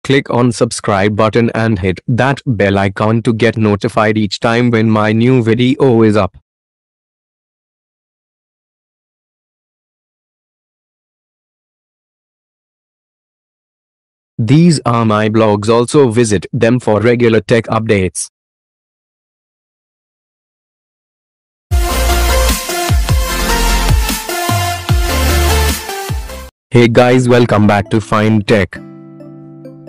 Click on subscribe button and hit that bell icon to get notified each time when my new video is up. These are my blogs, also visit them for regular tech updates. Hey guys, welcome back to Find Tech.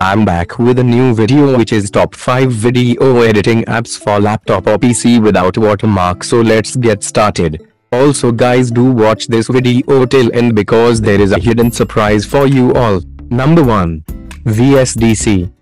I'm back with a new video which is top 5 video editing apps for laptop or PC without watermark. So let's get started. Also guys, do watch this video till end because there is a hidden surprise for you all. Number 1. VSDC.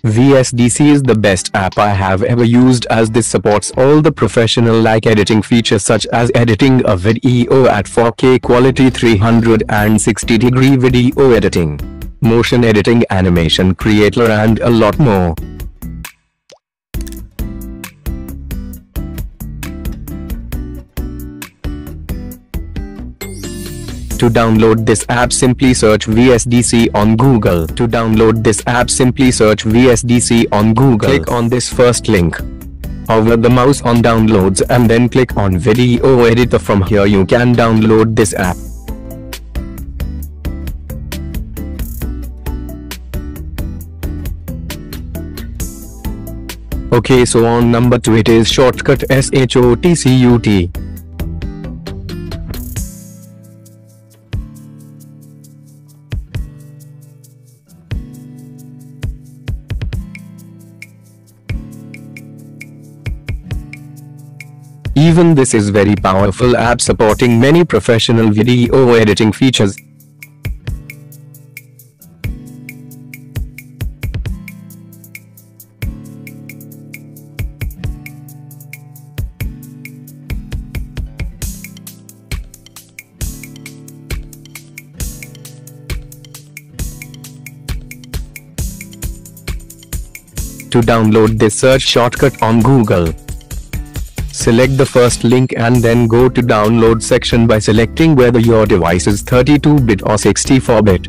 VSDC is the best app I have ever used, as this supports all the professional-like editing features such as editing a video at 4K quality, 360-degree video editing, motion editing, animation creator and a lot more. To download this app, simply search VSDC on Google. To download this app, simply search VSDC on Google. Click on this first link. Hover the mouse on downloads and then click on video editor. From here you can download this app. Okay, so on number 2 it is Shotcut, SHOTCUT. Even this is very powerful app supporting many professional video editing features. To download this, search Shotcut on Google. Select the first link and then go to download section by selecting whether your device is 32-bit or 64-bit.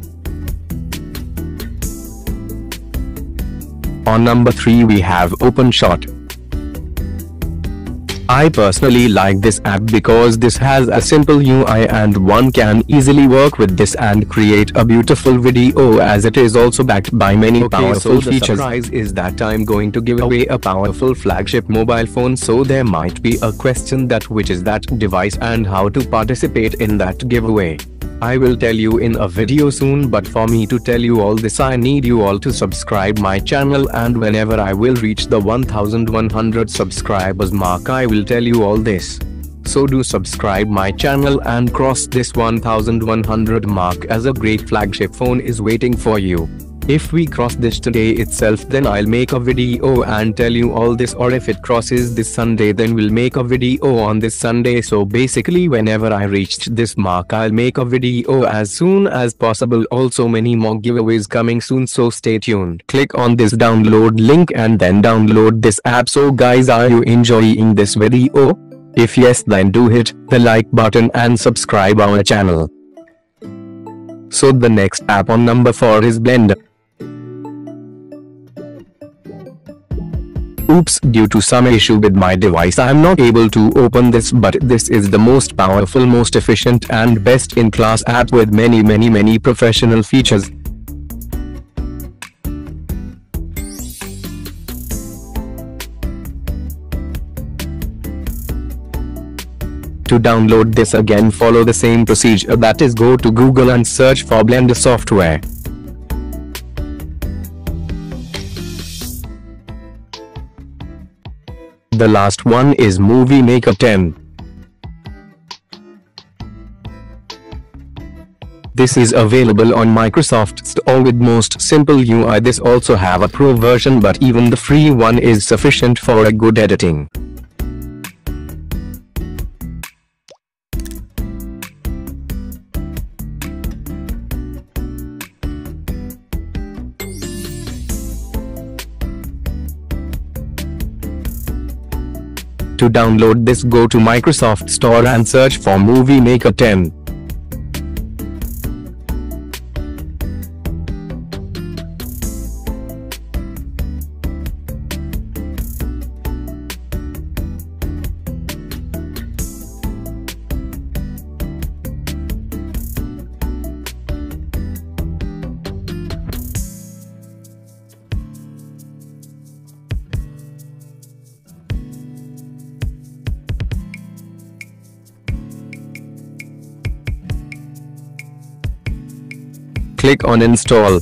On number 3 we have OpenShot. I personally like this app because this has a simple UI and one can easily work with this and create a beautiful video, as it is also backed by many powerful features. The surprise is that I'm going to give away a powerful flagship mobile phone, so there might be a question that which is that device and how to participate in that giveaway. I will tell you in a video soon, but for me to tell you all this I need you all to subscribe my channel, and whenever I will reach the 1100 subscribers mark I will tell you all this. So do subscribe my channel and cross this 1100 mark, as a great flagship phone is waiting for you. If we cross this today itself, then I'll make a video and tell you all this, or if it crosses this Sunday, then we'll make a video on this Sunday. So basically whenever I reached this mark I'll make a video as soon as possible. Also many more giveaways coming soon, so stay tuned. Click on this download link and then download this app. So guys, are you enjoying this video? If yes, then do hit the like button and subscribe our channel. So the next app on number 4 is Blender. Oops, due to some issue with my device I am not able to open this, but this is the most powerful, most efficient and best in class app with many professional features. To download this, again follow the same procedure, that is go to Google and search for Blender software. The last one is Movie Maker 10. This is available on Microsoft Store with most simple UI. This also have a pro version, but even the free one is sufficient for a good editing. To download this, go to Microsoft Store and search for Movie Maker 10. Click on Install.